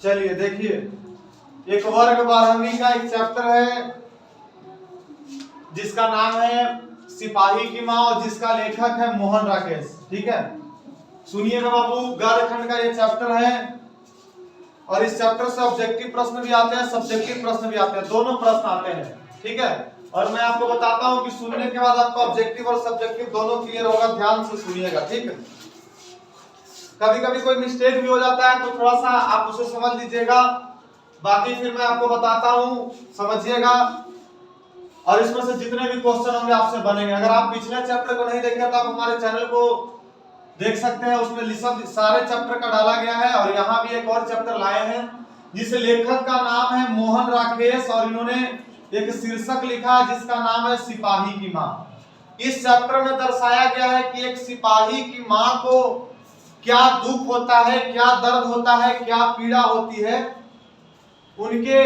चलिए देखिए, एक वर्ग 12वीं का एक चैप्टर है जिसका नाम है सिपाही की माँ और जिसका लेखक है मोहन राकेश। ठीक है, सुनिएगा बाबू, गद्य खंड का ये चैप्टर है और इस चैप्टर से ऑब्जेक्टिव प्रश्न भी आते हैं, सब्जेक्टिव प्रश्न भी आते हैं, दोनों प्रश्न आते हैं। ठीक है, और मैं आपको बताता हूं कि सुनने के बाद आपको ऑब्जेक्टिव और सब्जेक्टिव दोनों क्लियर होगा। ध्यान से सुनिएगा। ठीक है, कभी कभी कोई मिस्टेक भी हो जाता है तो थोड़ा सा आप उसे समझ लीजिएगा, बाकी फिर मैं आपको बताता हूं, समझिएगा। और इसमें से जितने भी क्वेश्चन होंगे आपसे बनेंगे। अगर आप पिछले चैप्टर को नहीं देखे तो आप हमारे चैनल को देख सकते हैं, उसमें सब सारे चैप्टर का डाला गया है। और यहाँ भी एक और चैप्टर लाए हैं जिस लेखक का नाम है मोहन राकेश और इन्होंने एक शीर्षक लिखा जिसका नाम है सिपाही की माँ। इस चैप्टर में दर्शाया गया है कि एक सिपाही की माँ को क्या दुख होता है, क्या दर्द होता है, क्या पीड़ा होती है, उनके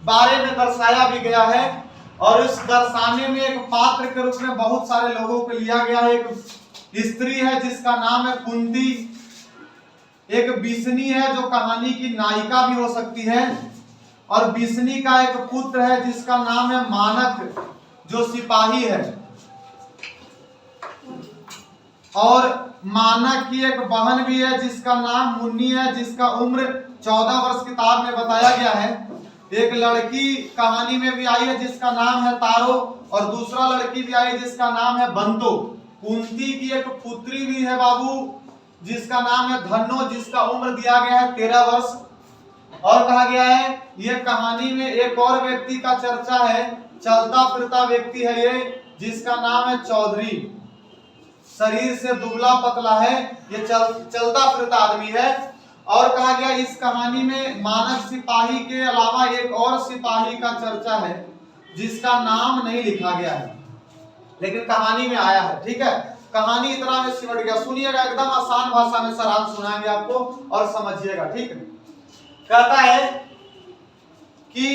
बारे में दर्शाया भी गया है। और इस दर्शाने में एक पात्र के रूप में बहुत सारे लोगों को लिया गया है। एक स्त्री है जिसका नाम है कुंती, एक बिस्नी है जो कहानी की नायिका भी हो सकती है, और बिस्नी का एक पुत्र है जिसका नाम है मानक जो सिपाही है, और मानक की एक बहन भी है जिसका नाम मुन्नी है जिसका उम्र 14 वर्ष किताब में बताया गया है। एक लड़की कहानी में भी आई है जिसका नाम है तारो, और दूसरा लड़की भी आई है जिसका नाम है बंतो। कुंती की एक पुत्री भी है बाबू जिसका नाम है धन्नो, जिसका उम्र दिया गया है 13 वर्ष। और कहा गया है यह कहानी में एक और व्यक्ति का चर्चा है, चलता फिरता व्यक्ति है ये, जिसका नाम है चौधरी। शरीर से दुबला पतला है, ये चलता फिरता आदमी है। और कहा गया इस कहानी में मानक सिपाही के अलावा एक और सिपाही का चर्चा है जिसका नाम नहीं लिखा गया है लेकिन कहानी में आया है। ठीक है, कहानी इतना में सिमट गया। सुनिएगा, एकदम आसान भाषा में सारांश सुनाएंगे आपको और समझिएगा। ठीक है, कहता है कि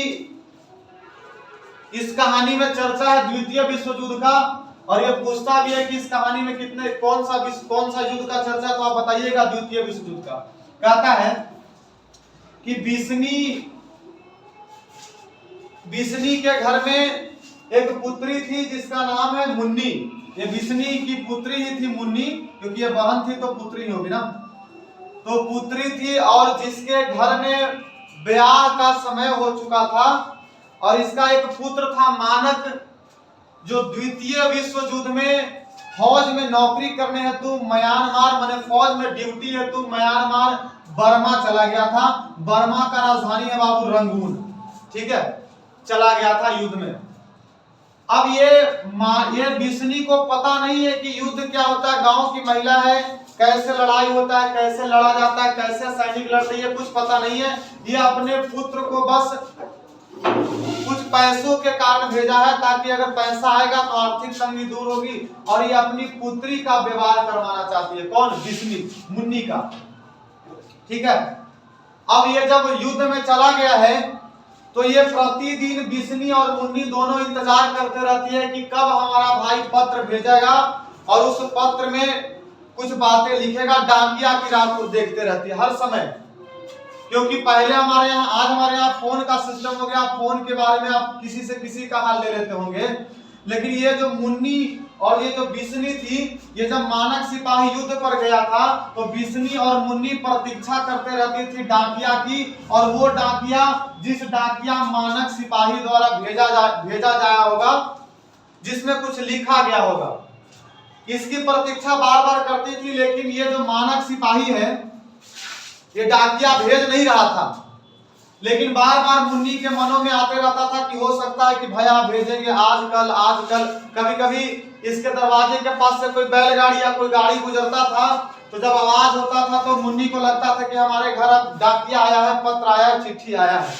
इस कहानी में चर्चा है द्वितीय विश्व युद्ध का, और ये पूछता भी है कि इस कहानी में कितने कौन सा युद्ध का चर्चा है, तो आप बताइएगा द्वितीय विश्व युद्ध का। कहता है कि बिस्नी के घर में एक पुत्री थी जिसका नाम है मुन्नी। ये बिस्नी की पुत्री ही थी मुन्नी, क्योंकि ये बहन थी तो पुत्री ही होगी ना। तो पुत्री थी और जिसके घर में ब्याह का समय हो चुका था, और इसका एक पुत्र था मानक जो द्वितीय विश्व युद्ध में फौज में नौकरी करने हेतु म्यांमार माने फौज में ड्यूटी हेतु म्यांमार बर्मा चला गया था। बर्मा का राजधानी है बाबू रंगून। ठीक है, चला गया था युद्ध में। अब ये बिस्नी को पता नहीं है कि युद्ध क्या होता है, गांव की महिला है, कैसे लड़ाई होता है, कैसे लड़ा जाता है, कैसे सैनिक लड़ते हैं, कुछ पता नहीं है। ये अपने पुत्र को बस कुछ पैसों के कारण भेजा है ताकि अगर पैसा आएगा तो आर्थिक तंगी दूर होगी, और ये अपनी पुत्री का विवाह करवाना चाहती है। कौन? बिस्नी, मुन्नी का। ठीक है, अब ये जब युद्ध में चला गया है तो ये प्रतिदिन बिस्नी और मुन्नी दोनों इंतजार करते रहती है कि कब हमारा भाई पत्र भेजेगा, और उस पत्र में कुछ बातें लिखेगा। डाकिया की राह को देखते रहती है हर समय, क्योंकि पहले हमारे यहाँ, आज हमारे यहाँ फोन का सिस्टम हो गया, फोन के बारे में आप किसी से किसी का हाल ले लेते होंगे। लेकिन ये जो मुन्नी और ये जो बिस्नी थी, ये जब मानक सिपाही युद्ध पर गया था तो बिस्नी और मुन्नी प्रतीक्षा करते रहती थी डाकिया की, और वो डाकिया जिस डाकिया मानक सिपाही द्वारा भेजा जाया होगा, जिसमें कुछ लिखा गया होगा, इसकी प्रतीक्षा बार बार करती थी। लेकिन ये जो मानक सिपाही है ये डाकिया भेज नहीं रहा था, लेकिन बार बार मुन्नी के मनों में आते रहता था कि हो सकता है कि भैया भेजेंगे आज कल। कभी कभी इसके दरवाजे के पास से कोई बैलगाड़ी या कोई गाड़ी गुजरता था तो जब आवाज होता था तो मुन्नी को लगता था कि हमारे घर अब डाकिया आया है, पत्र आया है, चिट्ठी आया है।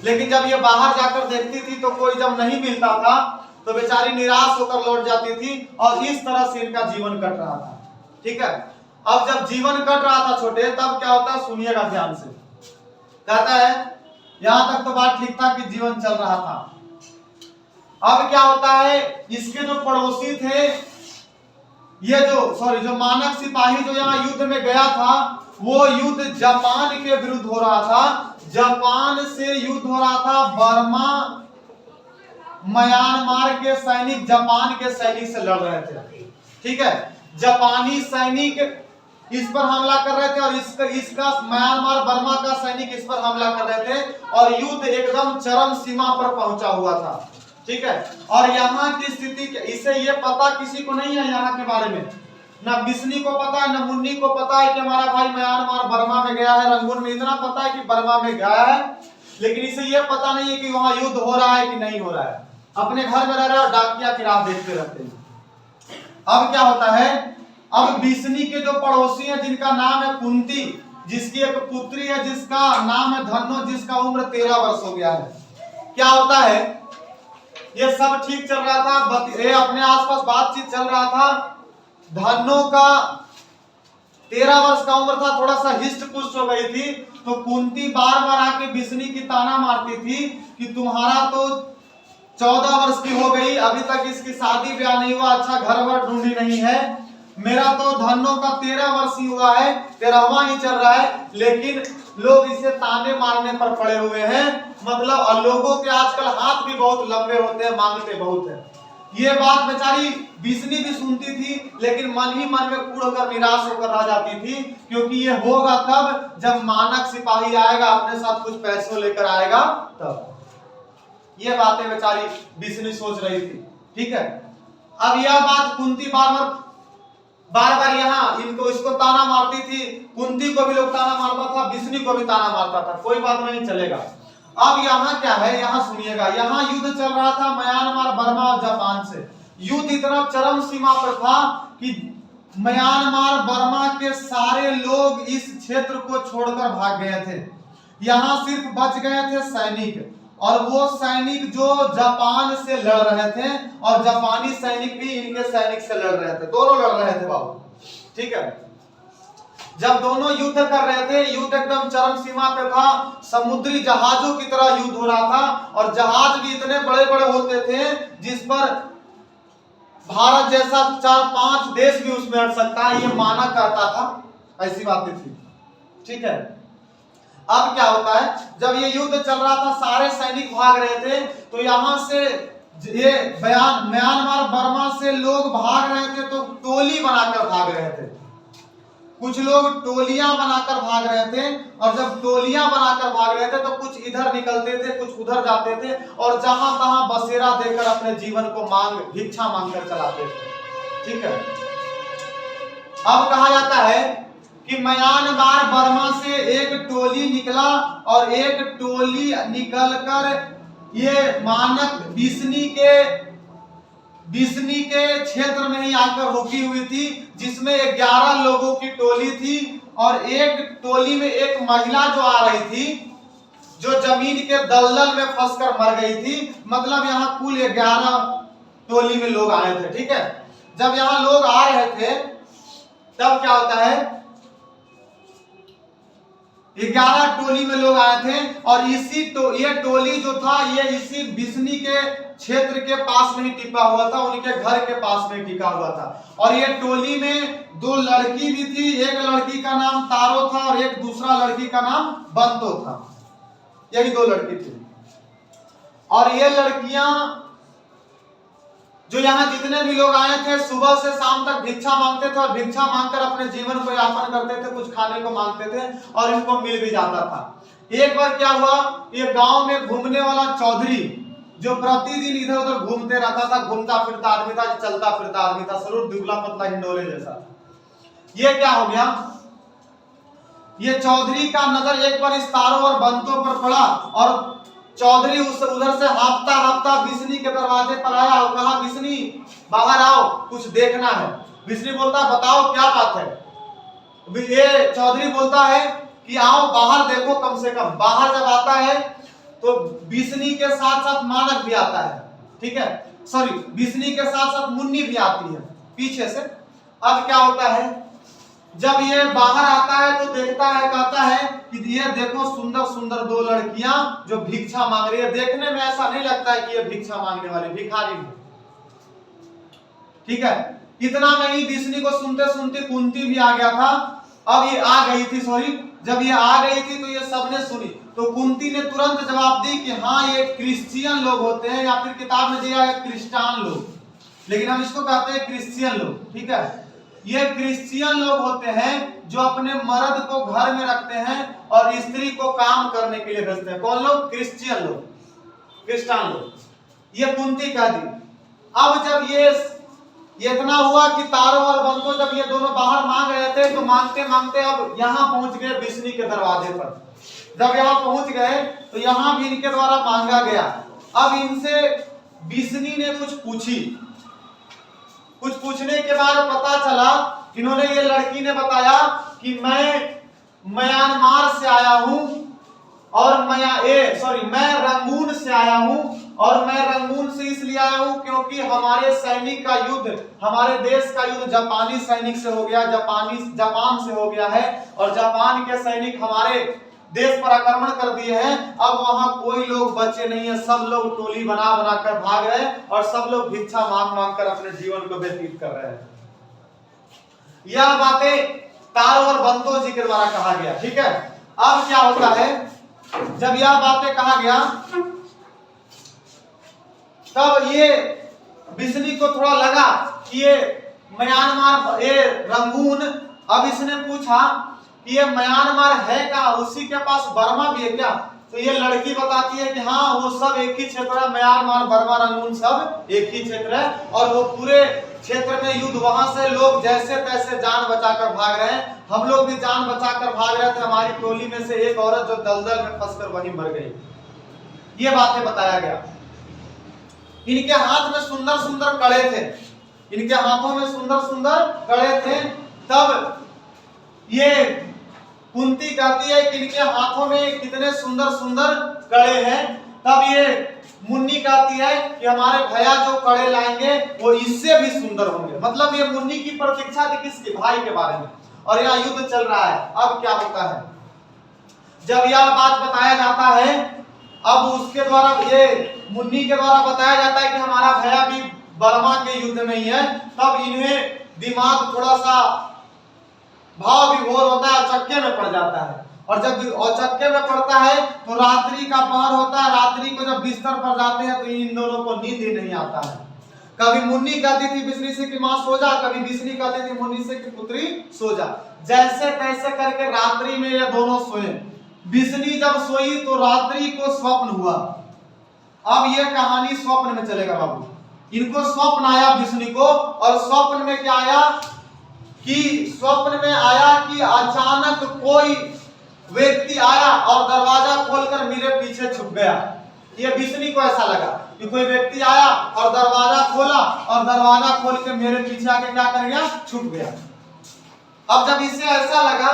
लेकिन जब ये बाहर जाकर देखती थी तो कोई जब नहीं मिलता था तो बेचारी निराश होकर लौट जाती थी, और इस तरह से इनका जीवन कट रहा था। ठीक है, अब जब जीवन कट रहा था छोटे, तब क्या होता है सुनिएगा ध्यान से। कहता है यहां तक तो बात ठीक था कि जीवन चल रहा था। अब क्या होता है, इसके जो पड़ोसी थे, ये जो मानक सिपाही जो यहाँ युद्ध में गया था, वो युद्ध जापान के विरुद्ध हो रहा था। जापान से युद्ध हो रहा था। बर्मा म्यांमार के सैनिक जापान के सैनिक से लड़ रहे थे। ठीक है, जापानी सैनिक इस पर हमला कर रहे थे और इसका म्यांमार बर्मा का सैनिक इस पर हमला कर रहे थे और युद्ध एकदम चरम सीमा पर पहुंचा हुआ था। ठीक है, और यहाँ की स्थिति इसे ये पता किसी को नहीं है यहाँ के बारे में, ना बिस्नी को पता है, ना मुन्नी को पता है कि हमारा भाई म्यांमार बर्मा में गया है। रंगून में इतना पता है कि बर्मा में गया है, लेकिन इसे ये पता नहीं है कि वहां युद्ध हो रहा है कि नहीं हो रहा है। अपने घर में रह रहे और डाकिया की राह देखते रहते हैं। अब क्या होता है, अब बिस्नी के जो पड़ोसी हैं जिनका नाम है कुंती, जिसकी एक पुत्री है जिसका नाम है धन्नो, जिसका उम्र 13 वर्ष हो गया है। क्या होता है, ये सब ठीक चल रहा था, अपने आसपास बातचीत चल रहा था। धन्नो का 13 वर्ष का उम्र था, थोड़ा सा हिस्ट पुष्ट हो गई थी, तो कुंती बार बार आके बिस्नी की ताना मारती थी कि तुम्हारा तो 14 वर्ष की हो गई, अभी तक इसकी शादी ब्याह नहीं हुआ, अच्छा घर वर ढूंढी नहीं है। मेरा तो धन्नो का 13 वर्ष ही हुआ है, 13वां ही चल रहा है, लेकिन लोग इसे ताने मारने पर पड़े हुए हैं। मतलब और लोगों के आजकल हाथ भी बहुत लंबे होते हैं, मांगते बहुत है। ये बात बेचारी बिस्नी भी सुनती थी, लेकिन मन ही मन में कूड़ कर निराश होकर रह जाती थी, क्योंकि ये होगा तब जब मानक सिपाही आएगा, अपने साथ कुछ पैसों लेकर आएगा तब। ये बातें बेचारी बिस्नी सोच रही थी। ठीक है, अब यह बात कुंती बार बार यहाँ इनको इसको ताना मारती थी। कुंती को भी लोग ताना मारता था, बिस्नी को भी ताना मारता था, कोई बात नहीं चलेगा। अब यहाँ क्या है, यहाँ सुनिएगा, यहाँ युद्ध चल रहा था म्यांमार बर्मा और जापान से। युद्ध इतना चरम सीमा पर था कि म्यांमार बर्मा के सारे लोग इस क्षेत्र को छोड़कर भाग गए थे। यहाँ सिर्फ बच गए थे सैनिक, और वो सैनिक जो जापान से लड़ रहे थे, और जापानी सैनिक भी इनके सैनिक से लड़ रहे थे, दोनों लड़ रहे थे बाबू। ठीक है, जब दोनों युद्ध कर रहे थे, युद्ध एकदम चरम सीमा पे था, समुद्री जहाजों की तरह युद्ध हो रहा था, और जहाज भी इतने बड़े बड़े होते थे जिस पर भारत जैसा 4-5 देश भी उसमें अट सकता है, ये माना करता था, ऐसी बातें थी। ठीक है, अब क्या होता है, जब ये युद्ध चल रहा था, सारे सैनिक भाग रहे थे, तो यहाँ से ये म्यांमार बर्मा से लोग भाग रहे थे, तो टोली बनाकर भाग रहे थे। कुछ लोग टोलियां बनाकर भाग रहे थे, और जब टोलियां बनाकर भाग रहे थे तो कुछ इधर निकलते थे, कुछ उधर जाते थे, और जहां तहां बसेरा देकर अपने जीवन को भिक्षा मांगकर चलाते थे। ठीक है, अब कहा जाता है कि म्यांमार बर्मा से एक टोली निकला, और एक टोली निकलकर ये मानक बिस्नी के क्षेत्र में ही आकर रुकी हुई थी, जिसमें 11 लोगों की टोली थी, और एक टोली में एक महिला जो आ रही थी, जो जमीन के दलदल में फंसकर मर गई थी। मतलब यहाँ कुल 11 टोली में लोग आए थे। ठीक है, जब यहाँ लोग आ रहे थे तब क्या होता है, 11 टोली में लोग आए थे, और ये टोली जो था ये इसी बिस्नी के क्षेत्र के पास में ही टिका हुआ था, उनके घर के पास में टिका हुआ था। और ये टोली में 2 लड़की भी थी, एक लड़की का नाम तारो था और एक दूसरा लड़की का नाम बंतो था, यही 2 लड़की थी। और ये लड़कियां जो यहाँ जितने भी लोग आए थे, सुबह से शाम तक भिक्षा मांगते थे, और भिक्षा मांगकर अपने जीवन को यापन करते थे, कुछ खाने को मांगते थे, और इनको मिल भी जाता था। एक बार क्या हुआ, ये गांव में घूमने वाला चौधरी जो प्रतिदिन इधर उधर घूमते रहता था, घूमता फिरता आदमी था, चलता फिरता आदमी था, जरूर दुबला पतला हिंडोले जैसा था। ये क्या हो गया, ये चौधरी का नजर एक बार इस तारों और बंतों पर पड़ा, और चौधरी उधर से हाफता बिस्नी के दरवाजे पर आया और कहा, बिस्नी बाहर आओ, कुछ देखना है। बिस्नी बोलता है, बताओ क्या बात है। ये चौधरी बोलता है कि आओ बाहर देखो, कम से कम। बाहर जब आता है तो बिस्नी के साथ साथ मानक भी आता है। ठीक है, सॉरी, बिस्नी के साथ साथ मुन्नी भी आती है पीछे से। अब क्या होता है, जब ये बाहर आता है तो देखता है, कहता है कि ये देखो सुंदर सुंदर 2 लड़कियां जो भिक्षा मांग रही है। देखने में ऐसा नहीं लगता है कि ये भिक्षा मांगने वाली भिखारी है। ठीक है, इतना नहीं, बिस्नी को सुनते सुनते कुंती भी आ गया था, अब ये आ गई थी, सॉरी, जब ये आ गई थी तो ये सबने सुनी, तो कुंती ने तुरंत जवाब दी कि हाँ ये क्रिश्चियन लोग होते हैं, या फिर किताब में दिया है क्रिस्टान लोग, लेकिन हम इसको कहते हैं क्रिश्चियन लोग, ठीक है। ये क्रिश्चियन लोग होते हैं जो अपने मर्द को घर में रखते हैं और स्त्री को काम करने के लिए भेजते हैं। कौन लोग? क्रिश्चियन लोग, क्रिस्टान लोग। ये कुंती कह दी। अब जब ये इतना हुआ कि तारो और बंतो जब ये दोनों बाहर मांग रहे थे, तो मांगते मांगते अब यहाँ पहुंच गए बिस्नी के दरवाजे पर। जब यहाँ पहुंच गए तो यहाँ भी इनके द्वारा मांगा गया। अब इनसे बिस्नी ने कुछ पूछी, कुछ पूछने के बाद पता चला, इन्होंने, ये लड़की ने बताया कि मैं म्यांमार से आया हूं और मैं रंगून से आया हूं, और मैं रंगून से इसलिए आया हूं क्योंकि हमारे सैनिक का युद्ध, हमारे देश का युद्ध जापानी सैनिक से हो गया, जापान से हो गया है, और जापान के सैनिक हमारे देश पर आक्रमण कर दिए हैं। अब वहां कोई लोग बचे नहीं है, सब लोग टोली बना बना कर भाग रहे हैं और सब लोग भिक्षा मांग मांग कर अपने जीवन को व्यतीत कर रहे हैं। यह बातें तारो और बंतो जी के द्वारा कहा गया, ठीक है। अब क्या होता है, जब यह बातें कहा गया तब ये बिस्नी को थोड़ा लगा कि ये म्यांमार, ये रंगून, अब इसने पूछा कि ये म्यांमार है क्या, उसी के पास बर्मा भी है क्या? तो ये लड़की बताती है कि हाँ वो सब एक ही क्षेत्र है, म्यांमार, बर्मा, रंगून सब एक ही क्षेत्र है, और वो पूरे क्षेत्र में युद्ध, वहां से लोग जैसे तैसे जान बचाकर भाग रहे हैं। हम लोग भी जान बचाकर भाग रहे थे, हमारी टोली में से एक औरत जो दलदल में फंसकर वहीं मर गई। ये बातें बताया गया। इनके हाथ में सुंदर सुंदर कड़े थे, इनके हाथों में सुंदर सुंदर कड़े थे। तब ये कुंती कहती है कि इनके हाथों में कितने सुंदर सुंदर कड़े हैं। तब ये मुन्नी कहती है कि हमारे भैया जो कड़े लाएंगे वो इससे भी सुंदर होंगे। मतलब ये मुन्नी की प्रतीक्षा थी किसकी? भाई के बारे में। और यहाँ युद्ध चल रहा है। अब क्या होता है, जब यह बात बताया जाता है, अब उसके द्वारा, ये मुन्नी के द्वारा बताया जाता है कि हमारा भैया भी बर्मा के युद्ध में ही है। तब इन्हें दिमाग थोड़ा सा भाव विभोर होता है, चक्के में पड़ जाता है। और जब चक्के में पड़ता है तो रात्रि का पहर होता है, रात्रि को जब बिस्तर पर जाते हैं तो इन दोनों को नींद ही नहीं आता है। कभी मुन्नी कहती थी बिस्नी से कि माँ सो जा, कभी बिस्नी कहती थी मुन्नी से कि पुत्री सो जा। जैसे तैसे करके रात्रि में ये दोनों सोए। बिस्नी जब सोई तो रात्रि को स्वप्न हुआ। अब ये कहानी स्वप्न में चलेगा बाबू। इनको स्वप्न आया बिस्नी को, और स्वप्न में क्या आया कि स्वप्न में आया कि अचानक कोई व्यक्ति आया और दरवाजा खोलकर मेरे पीछे छुप गया। ये बिस्नी को ऐसा लगा कि कोई व्यक्ति आया और दरवाजा खोला, और दरवाजा खोल के मेरे पीछे आके क्या कर गया? छुप गया। अब जब इसे ऐसा लगा,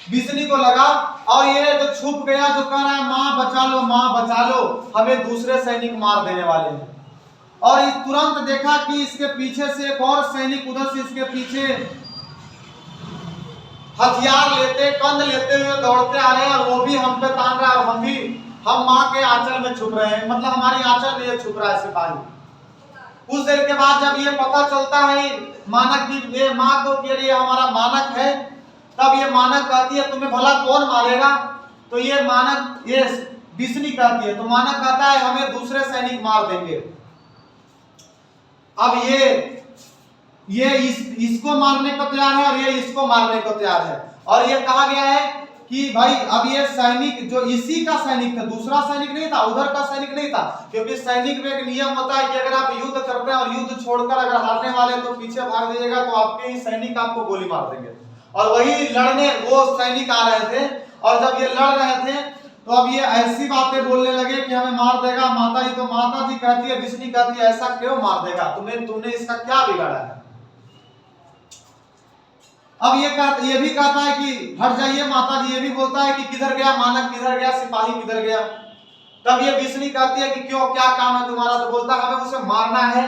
बिस्नी को लगा, और ये जो छुप गया, जो कह रहा है माँ बचा लो, माँ बचा लो, हमें दूसरे सैनिक मार देने वाले हैं। और इस तुरंत देखा कि इसके पीछे से एक और सैनिक उधर से इसके पीछे हथियार लेते, कंध लेते हुए दौड़ते आ रहे हैं, और वो भी हम पे तान रहा है, और हम माँ के आंचल में छुप रहे हैं। मतलब हमारी आंचल में ये छुप रहा है सिपाही। कुछ देर के बाद जब ये पता चलता है मानक की, ये माँ को कि ये हमारा मानक है, तब ये मानक कहती है तुम्हें भला कौन मारेगा? तो ये मानक, ये बिस्नी कहती है, तो मानक कहता है हमें दूसरे सैनिक मार देंगे। अब ये इसको मारने को तैयार है और ये इसको मारने को तैयार है। और ये कहा गया है कि भाई अब ये सैनिक जो इसी का सैनिक था, दूसरा सैनिक नहीं था, उधर का सैनिक नहीं था, क्योंकि सैनिक में एक नियम होता है कि अगर आप युद्ध करते हैं और युद्ध छोड़कर अगर हारने वाले तो पीछे भाग जाइएगा, तो आपके ही सैनिक आपको गोली मार देंगे। और वही लड़ने वो सैनिक आ रहे थे, और जब ये लड़ रहे थे तो अब ये ऐसी बातें बोलने लगे कि हमें मार देगा। माता जी, तो माता जी कहती है, बिस्नी कहती है ऐसा क्यों मार देगा? तुमने इसका क्या बिगाड़ा है? अब ये भी कहता है कि हट जाइए माता जी। ये भी बोलता है कि किधर गया मानक, किधर गया सिपाही, किधर गया? तब ये बिस्नी कहती है कि क्यों, क्या काम है तुम्हारा? तो बोलता है हमें उसे मारना है।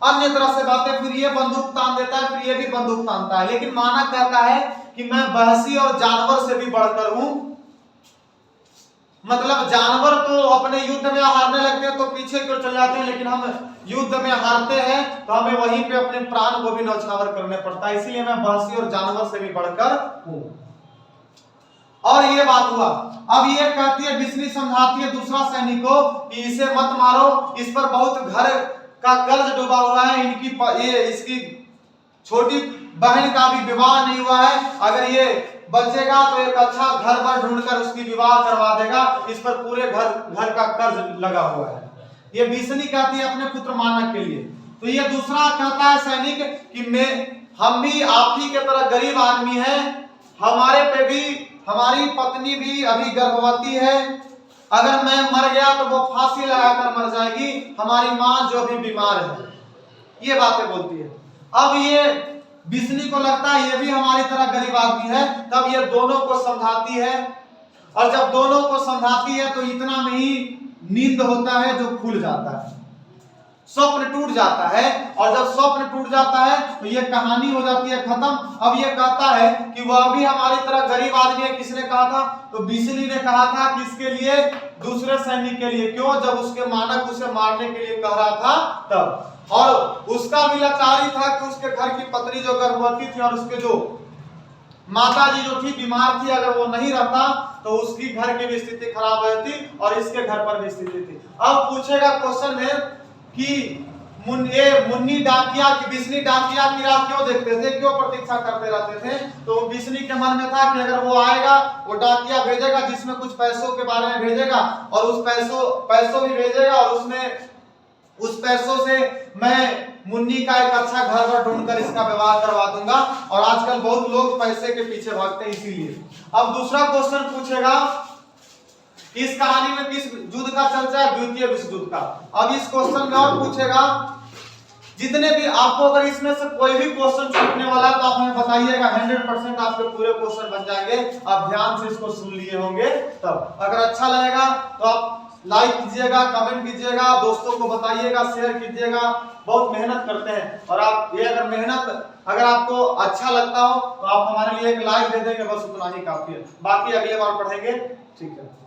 अन्य तरह से बातें, फिर ये बंदूक तान देता है, फिर ये भी बंदूक तानता है। लेकिन मानक कहता है कि मैं बहसी और जानवर से भी बढ़कर हूं। मतलब जानवर तो अपने युद्ध में हारने लगते हैं तो पीछे क्यों चले जाते हैं, लेकिन हम युद्ध में हारते हैं तो हमें वहीं पे अपने प्राण को भी न्यौछावर करने पड़ता है, इसीलिए मैं महर्षि और जानवर से भी बढ़कर हूं। और ये बात हुआ। अब ये कहती है बिस्नी समझाती है दूसरा सैनिक को कि इसे मत मारो, इस पर बहुत घर का कर्ज डूबा हुआ है, इसकी छोटी बहन का भी विवाह नहीं हुआ है, अगर ये बचेगा तो एक अच्छा घर पर ढूंढकर उसकी विवाह करवा देगा, इस पर पूरे घर का कर्ज लगा हुआ है। ये बिस्नी कहती है अपने पुत्र मानक के लिए। तो ये दूसरा कहता है सैनिक कि हम भी आप ही के तरह गरीब आदमी हैं, हमारे पे भी हमारी पत्नी भी अभी गर्भवती है, अगर मैं मर गया तो वो फांसी लगाकर मर जाएगी, हमारी माँ जो भी बीमार है, ये बातें बोलती है। अब ये बिस्नी को लगता है ये भी हमारी तरह गरीब आदमी है, तब ये दोनों को समझाती है, और जब दोनों को समझाती है तो इतना में ही नींद होता है जो खुल जाता है, स्वप्न टूट जाता है, और जब स्वप्न टूट जाता है तो ये कहानी हो जाती है खत्म। अब ये कहता है कि वह भी हमारी तरह गरीब आदमी है। किसने कहा था? तो बिस्नी ने कहा था। किसके लिए? दूसरे सैनिक के लिए। क्यों? जब उसके मानक उसे मारने के लिए कह रहा था तब। और उसका भी लाचारी था कि उसके घर की पत्नी जो गर्भवती थी और उसके जो माता जी जो थी बीमार थी, अगर वो नहीं रहता तो उसकी घर की भी स्थिति खराब हो जाती और इसके घर पर भी स्थिति थी। अब पूछेगा क्वेश्चन में कि मुन्नी डाकिया की बिस्नी डाकिया की राह क्यों देखते थे, क्यों प्रतीक्षा करते रहते थे? तो बिस्नी के मन में था कि अगर वो आएगा, वो डाकिया भेजेगा जिसमें कुछ पैसों के बारे में भेजेगा, और उस पैसों भी भेजेगा, और उसमें उस पैसों से मैं मुन्नी का एक अच्छा घर पर ढूंढकर इसका विवाह करवा दूंगा। और आजकल बहुत लोग पैसे के पीछे भागते हैं, इसीलिए। अब दूसरा क्वेश्चन पूछेगा, इस कहानी में किस युद्ध का चर्चा है? द्वितीय विश्व युद्ध का। अब इस क्वेश्चन में और पूछेगा, जितने भी आपको अगर इसमें से कोई भी क्वेश्चन छूटने वाला है तो आप हमें बताइएगा, 100% आपके पूरे क्वेश्चन बन जाएंगे। आप ध्यान से इसको सुन लिए होंगे तब। अगर अच्छा लगेगा तो आप लाइक कीजिएगा, कमेंट कीजिएगा, दोस्तों को बताइएगा, शेयर कीजिएगा। बहुत मेहनत करते हैं, और आप ये अगर आपको अच्छा लगता हो तो आप हमारे लिए एक लाइक दे देंगे, बस उतना ही काफी है। बाकी अगले बार पढ़ेंगे, ठीक है।